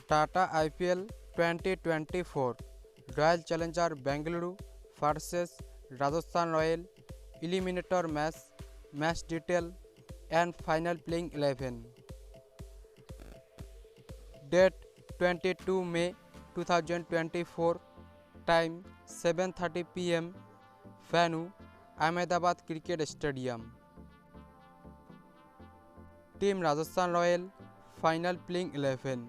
Tata IPL 2024 Royal Challenger Bengaluru vs Rajasthan Royal Eliminator match detail and final playing 11. Date 22 May 2024. Time 7:30 PM. Venue Ahmedabad Cricket Stadium. Team Rajasthan Royal final playing 11.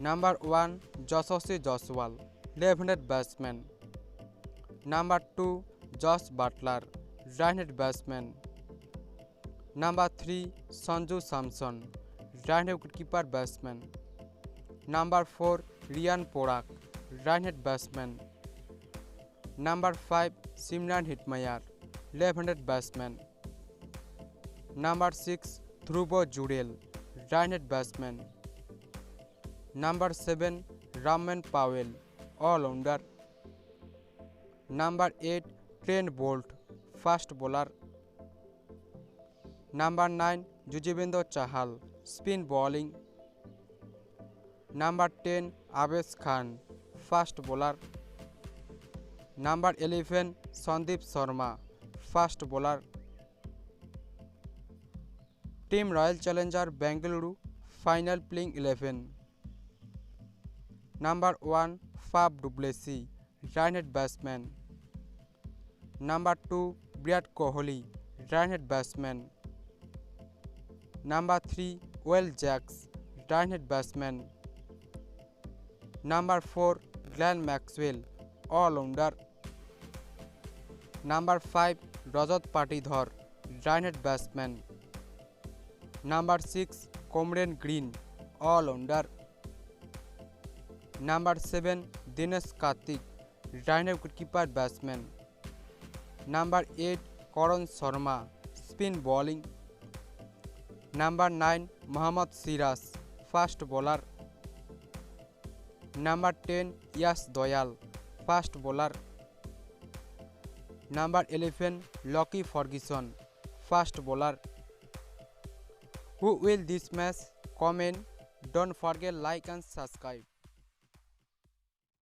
Number 1 Yashasvi Jaiswal, left-handed batsman. Number 2 Josh Buttler, right-handed batsman. Number 3 Sanju Samson, right-handed wicketkeeper batsman. Number 4 Ryan Porak, right-handed batsman. Number 5 Simran Hetmyer, left-handed batsman. Number 6 Dhruv Jurel, right-handed batsman. Number 7 Raman Powell, all-rounder. Number 8 Trent Bolt, fast bowler. Number 9 Yuzvendra Chahal, spin bowling. Number 10 Avesh Khan, fast bowler. Number 11 Sandeep Sharma, fast bowler. Team Royal Challenger Bengaluru final playing 11. Number 1 Faf du Plessis, right-handed batsman. Number 2 Virat Kohli, right-handed batsman. Number 3 Will Jacks, right-handed batsman. Number 4 Glenn Maxwell, all-rounder. Number 5 Rajat Patidhar, right-handed batsman. Number 6 Cameron Green, all-rounder. Number 7 Dinesh Karthik, right-handed wicketkeeper batsman. Number 8 Karan Sharma, spin bowling. Number 9 Mohammad Siraj, fast bowler. Number 10 Yash Doyal, fast bowler. Number 11 Lockie Ferguson, fast bowler. Who will this match? Comment. Don't forget like and subscribe.